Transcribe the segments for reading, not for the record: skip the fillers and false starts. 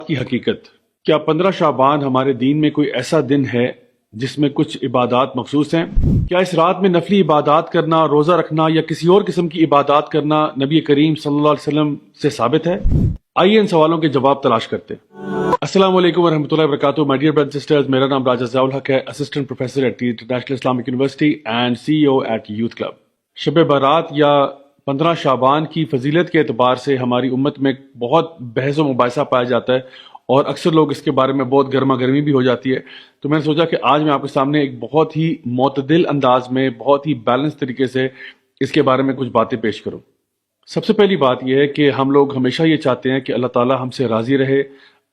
کی حقیقت کیا 15 شعبان ہمارے دین میں کوئی ایسا دن ہے جس میں کچھ عبادات مخصوص ہیں؟ کیا اس رات میں نفلی عبادات کرنا، روزہ رکھنا یا کسی اور قسم کی عبادات کرنا نبی کریم صلی اللہ علیہ وسلم سے ثابت ہے؟ آئیے ان سوالوں کے جواب تلاش کرتے ہیں۔ السلام علیکم ورحمۃ اللہ وبرکاتہ، my dear brothers and sisters, میرا نام راجہ ضیاء الحق ہے، assistant professor at the International Islamic University and CEO at youth club. Shab Barat یا 15 شعبان کی فضیلت کے اعتبار سے ہماری امت میں بہت بحث و مباحثہ پایا جاتا ہے اور اکثر لوگ اس کے بارے میں بہت گرما گرمی بھی ہو جاتی ہے۔ تو میں نے سوچا کہ آج میں آپ کے سامنے ایک بہت ہی معتدل انداز میں، بہت ہی بیلنس طریقے سے اس کے بارے میں کچھ باتیں پیش کروں۔ سب سے پہلی بات یہ ہے کہ ہم لوگ ہمیشہ یہ چاہتے ہیں کہ اللہ تعالیٰ ہم سے راضی رہے،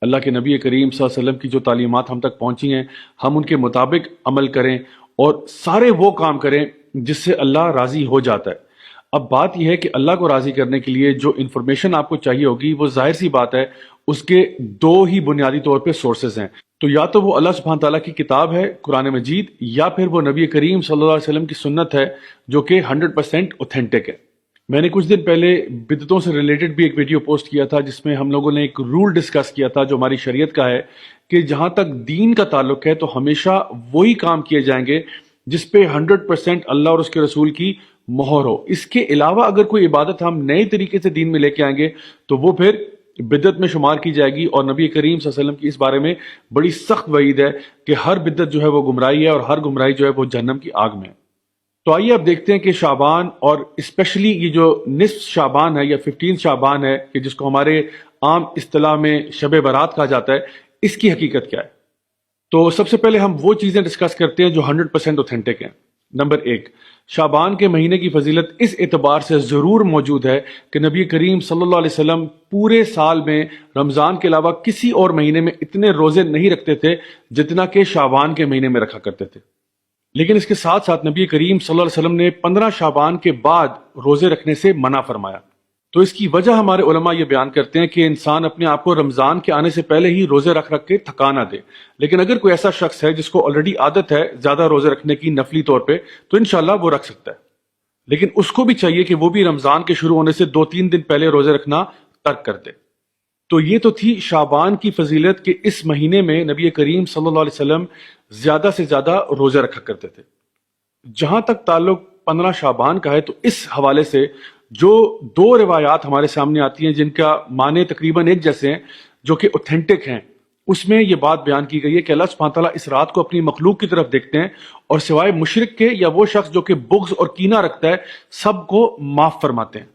اللہ کے نبی کریم صلی اللہ علیہ وسلم کی جو تعلیمات ہم تک پہنچی ہیں ہم ان کے مطابق عمل کریں اور سارے وہ کام کریں جس سے اللہ راضی ہو جاتا ہے۔ اب بات یہ ہے کہ اللہ کو راضی کرنے کے لیے جو انفارمیشن آپ کو چاہیے ہوگی وہ ظاہر سی بات ہے اس کے دو ہی بنیادی طور پہ سورسز ہیں۔ تو یا تو وہ اللہ سبحانہ تعالیٰ کی کتاب ہے قرآن مجید، یا پھر وہ نبی کریم صلی اللہ علیہ وسلم کی سنت ہے جو کہ 100% اوتھینٹک ہے۔ میں نے کچھ دن پہلے بدعتوں سے ریلیٹڈ بھی ایک ویڈیو پوسٹ کیا تھا جس میں ہم لوگوں نے ایک رول ڈسکس کیا تھا جو ہماری شریعت کا ہے کہ جہاں تک دین کا تعلق ہے تو ہمیشہ وہی کام کیے جائیں گے جس پہ 100% اللہ اور اس کے رسول کی مہر ہو۔ اس کے علاوہ اگر کوئی عبادت ہم نئے طریقے سے دین میں لے کے آئیں گے تو وہ پھر بدعت میں شمار کی جائے گی، اور نبی کریم صلی اللہ علیہ وسلم کی اس بارے میں بڑی سخت وعید ہے کہ ہر بدعت جو ہے وہ گمراہی ہے اور ہر گمراہی جو ہے وہ جہنم کی آگ میں ہے۔ تو آئیے اب دیکھتے ہیں کہ شعبان اور اسپیشلی یہ جو نصف شعبان ہے یا 15 شعبان ہے کہ جس کو ہمارے عام اصطلاح میں شب برات کہا جاتا ہے، اس کی حقیقت کیا ہے۔ تو سب سے پہلے ہم وہ چیزیں ڈسکس کرتے ہیں جو 100% اوتھینٹک ہیں۔ نمبر 1، شعبان کے مہینے کی فضیلت اس اعتبار سے ضرور موجود ہے کہ نبی کریم صلی اللہ علیہ وسلم پورے سال میں رمضان کے علاوہ کسی اور مہینے میں اتنے روزے نہیں رکھتے تھے جتنا کہ شعبان کے مہینے میں رکھا کرتے تھے۔ لیکن اس کے ساتھ ساتھ نبی کریم صلی اللہ علیہ وسلم نے 15 شعبان کے بعد روزے رکھنے سے منع فرمایا۔ تو اس کی وجہ ہمارے علماء یہ بیان کرتے ہیں کہ انسان اپنے آپ کو رمضان کے آنے سے پہلے ہی روزے رکھ کے تھکا نہ دے، لیکن اگر کوئی ایسا شخص ہے جس کو آلریڈی عادت ہے زیادہ روزے رکھنے کی نفلی طور پہ تو انشاءاللہ وہ رکھ سکتا ہے، لیکن اس کو بھی چاہیے کہ وہ بھی رمضان کے شروع ہونے سے 2-3 دن پہلے روزے رکھنا ترک کر دے۔ تو یہ تو تھی شعبان کی فضیلت کہ اس مہینے میں نبی کریم صلی اللہ علیہ وسلم زیادہ سے زیادہ روزے رکھا کرتے تھے۔ جہاں تک تعلق 15 شعبان کا ہے تو اس حوالے سے جو 2 روایات ہمارے سامنے آتی ہیں جن کا معنی تقریباً ایک جیسے ہیں، جو کہ اوتھینٹک ہیں، اس میں یہ بات بیان کی گئی ہے کہ اللہ سبحانہ تعالیٰ اس رات کو اپنی مخلوق کی طرف دیکھتے ہیں اور سوائے مشرک کے یا وہ شخص جو کہ بغض اور کینہ رکھتا ہے سب کو معاف فرماتے ہیں۔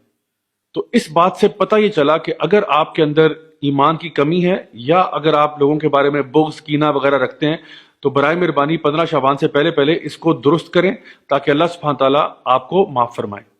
تو اس بات سے پتہ یہ چلا کہ اگر آپ کے اندر ایمان کی کمی ہے یا اگر آپ لوگوں کے بارے میں بغض کینہ وغیرہ رکھتے ہیں تو برائے مہربانی 15 شعبان سے پہلے اس کو درست کریں تاکہ اللہ سبحانہ تعالیٰ آپ کو معاف فرمائے۔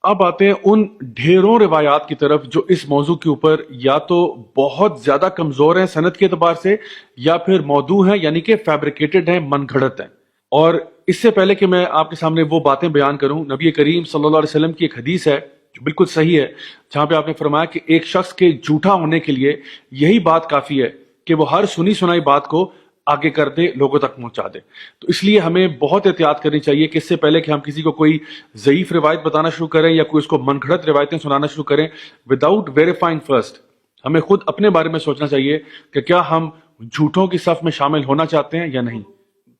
اب آتے ہیں ان ڈھیروں روایات کی طرف جو اس موضوع کے اوپر یا تو بہت زیادہ کمزور ہیں سند کے اعتبار سے یا پھر موضوع ہیں، یعنی کہ فیبریکیٹڈ ہیں، من گھڑت ہیں۔ اور اس سے پہلے کہ میں آپ کے سامنے وہ باتیں بیان کروں، نبی کریم صلی اللہ علیہ وسلم کی ایک حدیث ہے جو بالکل صحیح ہے، جہاں پہ آپ نے فرمایا کہ ایک شخص کے جھوٹا ہونے کے لیے یہی بات کافی ہے کہ وہ ہر سنی سنائی بات کو آگے کر دے، لوگوں تک پہنچا دے۔ تو اس لیے ہمیں بہت احتیاط کرنی چاہیے کہ اس سے پہلے کہ ہم کسی کو کوئی ضعیف روایت بتانا شروع کریں یا کوئی اس کو من گھڑت روایتیں سنانا شروع کریں وداؤٹ ویریفائنگ فرسٹ، ہمیں خود اپنے بارے میں سوچنا چاہیے کہ کیا ہم جھوٹوں کی صف میں شامل ہونا چاہتے ہیں یا نہیں۔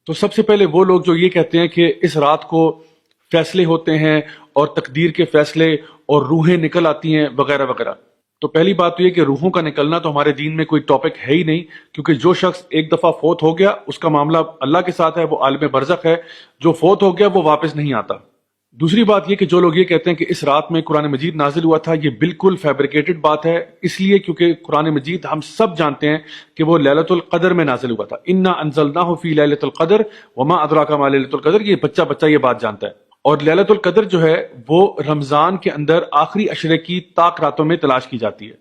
تو سب سے پہلے وہ لوگ جو یہ کہتے ہیں کہ اس رات کو فیصلے ہوتے ہیں اور تقدیر کے فیصلے اور روحیں نکل آتی ہیں وغیرہ وغیرہ، تو پہلی بات تو یہ کہ روحوں کا نکلنا تو ہمارے دین میں کوئی ٹاپک ہے ہی نہیں، کیونکہ جو شخص ایک دفعہ فوت ہو گیا اس کا معاملہ اللہ کے ساتھ ہے، وہ عالم برزخ ہے، جو فوت ہو گیا وہ واپس نہیں آتا۔ دوسری بات یہ کہ جو لوگ یہ کہتے ہیں کہ اس رات میں قرآن مجید نازل ہوا تھا، یہ بالکل فیبریکیٹڈ بات ہے، اس لیے کیونکہ قرآن مجید ہم سب جانتے ہیں کہ وہ لیلۃ القدر میں نازل ہوا تھا۔ انا انزلناہ فی لیلۃ القدر وما ادراک ما لیلۃ القدر، یہ بچہ یہ بات جانتا ہے۔ اور لیلۃ القدر جو ہے وہ رمضان کے اندر آخری عشرے کی طاق راتوں میں تلاش کی جاتی ہے۔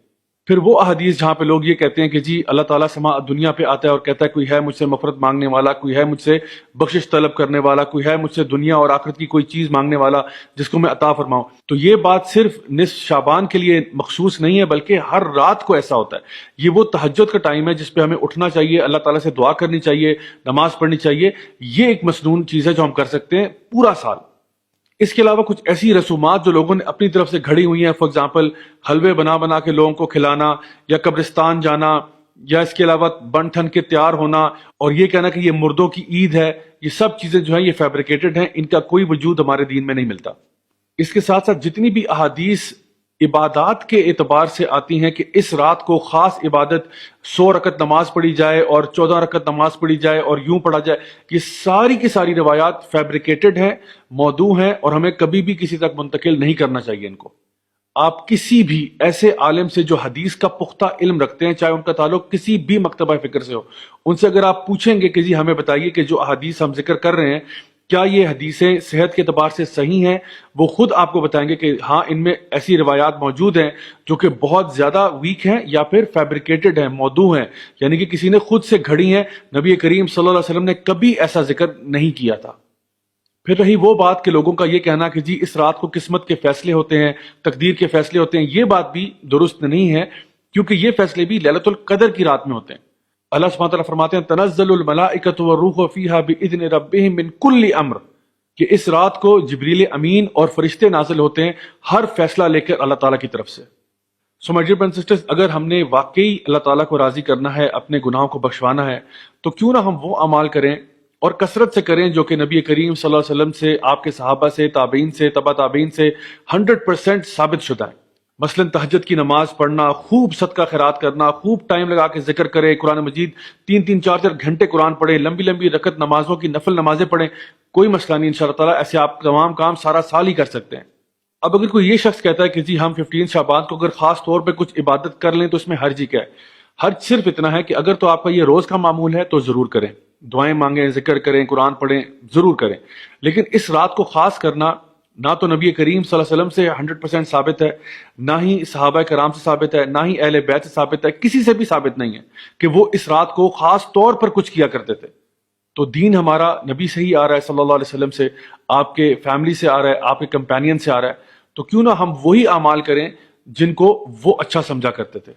پھر وہ احادیث جہاں پہ لوگ یہ کہتے ہیں کہ جی اللہ تعالیٰ سما دنیا پہ آتا ہے اور کہتا ہے کوئی ہے مجھ سے مغفرت مانگنے والا، کوئی ہے مجھ سے بخشش طلب کرنے والا، کوئی ہے مجھ سے دنیا اور آخرت کی کوئی چیز مانگنے والا جس کو میں عطا فرماؤں، تو یہ بات صرف نصف شعبان کے لیے مخصوص نہیں ہے بلکہ ہر رات کو ایسا ہوتا ہے۔ یہ وہ تہجد کا ٹائم ہے جس پہ ہمیں اٹھنا چاہیے، اللہ تعالیٰ سے دعا کرنی چاہیے، نماز پڑھنی چاہیے۔ یہ ایک مسنون چیز ہے جو ہم کر سکتے ہیں پورا سال۔ اس کے علاوہ کچھ ایسی رسومات جو لوگوں نے اپنی طرف سے گھڑی ہوئی ہیں، فار ایگزامپل حلوے بنا کے لوگوں کو کھلانا یا قبرستان جانا یا اس کے علاوہ بن ٹھن کے تیار ہونا اور یہ کہنا کہ یہ مردوں کی عید ہے، یہ سب چیزیں جو ہیں یہ فیبریکیٹڈ ہیں، ان کا کوئی وجود ہمارے دین میں نہیں ملتا۔ اس کے ساتھ ساتھ جتنی بھی احادیث عبادات کے اعتبار سے آتی ہیں کہ اس رات کو خاص عبادت 100 رکعت نماز پڑھی جائے اور 14 رکعت نماز پڑھی جائے اور یوں پڑھا جائے، یہ ساری کی ساری روایات فیبریکیٹڈ ہیں، موضوع ہیں، اور ہمیں کبھی بھی کسی تک منتقل نہیں کرنا چاہیے ان کو۔ آپ کسی بھی ایسے عالم سے جو حدیث کا پختہ علم رکھتے ہیں، چاہے ان کا تعلق کسی بھی مکتبہ فکر سے ہو، ان سے اگر آپ پوچھیں گے کہ جی ہمیں بتائیے کہ جو احادیث ہم ذکر کر رہے ہیں کیا یہ حدیثیں صحت کے اعتبار سے صحیح ہیں، وہ خود آپ کو بتائیں گے کہ ہاں ان میں ایسی روایات موجود ہیں جو کہ بہت زیادہ ویک ہیں یا پھر فیبریکیٹڈ ہیں، موضوع ہیں، یعنی کہ کسی نے خود سے گھڑی ہیں، نبی کریم صلی اللہ علیہ وسلم نے کبھی ایسا ذکر نہیں کیا تھا۔ پھر رہی وہ بات کہ لوگوں کا یہ کہنا کہ جی اس رات کو قسمت کے فیصلے ہوتے ہیں، تقدیر کے فیصلے ہوتے ہیں، یہ بات بھی درست نہیں ہے، کیونکہ یہ فیصلے بھی لیلۃ القدر کی رات میں ہوتے ہیں۔ اللہ سبحانہ وتعالیٰ فرماتے ہیں تنزل الملائکۃ والروح فیہا باذن ربہم من کل امر، کہ اس رات کو جبریل امین اور فرشتے نازل ہوتے ہیں ہر فیصلہ لے کر اللہ تعالیٰ کی طرف سے۔ So my dear brothers and sisters, اگر ہم نے واقعی اللہ تعالیٰ کو راضی کرنا ہے، اپنے گناہوں کو بخشوانا ہے، تو کیوں نہ ہم وہ اعمال کریں اور کثرت سے کریں جو کہ نبی کریم صلی اللہ علیہ وسلم سے، آپ کے صحابہ سے، تابعین سے، تبع تابعین سے 100% ثابت شدہ ہے۔ مثلا تہجد کی نماز پڑھنا، خوب صدقہ خیرات کرنا، خوب ٹائم لگا کے ذکر کرے، قرآن مجید 3 4 گھنٹے قرآن پڑھے، لمبی لمبی رکعت نمازوں کی نفل نمازیں پڑھیں، کوئی مسئلہ نہیں انشاءاللہ تعالیٰ، ایسے آپ تمام کام سارا سال ہی کر سکتے ہیں۔ اب اگر کوئی یہ شخص کہتا ہے کہ جی ہم 15 شعبان کو اگر خاص طور پہ کچھ عبادت کر لیں تو اس میں حرج ہی کیا ہے؟ حرج صرف اتنا ہے کہ اگر تو آپ کا یہ روز کا معمول ہے تو ضرور کریں، دعائیں مانگیں، ذکر کریں، قرآن پڑھیں، ضرور کریں، لیکن اس رات کو خاص کرنا نہ تو نبی کریم صلی اللہ علیہ وسلم سے 100% ثابت ہے، نہ ہی صحابہ کرام سے ثابت ہے، نہ ہی اہل بیت سے ثابت ہے، کسی سے بھی ثابت نہیں ہے کہ وہ اس رات کو خاص طور پر کچھ کیا کرتے تھے۔ تو دین ہمارا نبی سے ہی آ رہا ہے صلی اللہ علیہ وسلم سے، آپ کے فیملی سے آ رہا ہے، آپ کے کمپینین سے آ رہا ہے، تو کیوں نہ ہم وہی اعمال کریں جن کو وہ اچھا سمجھا کرتے تھے۔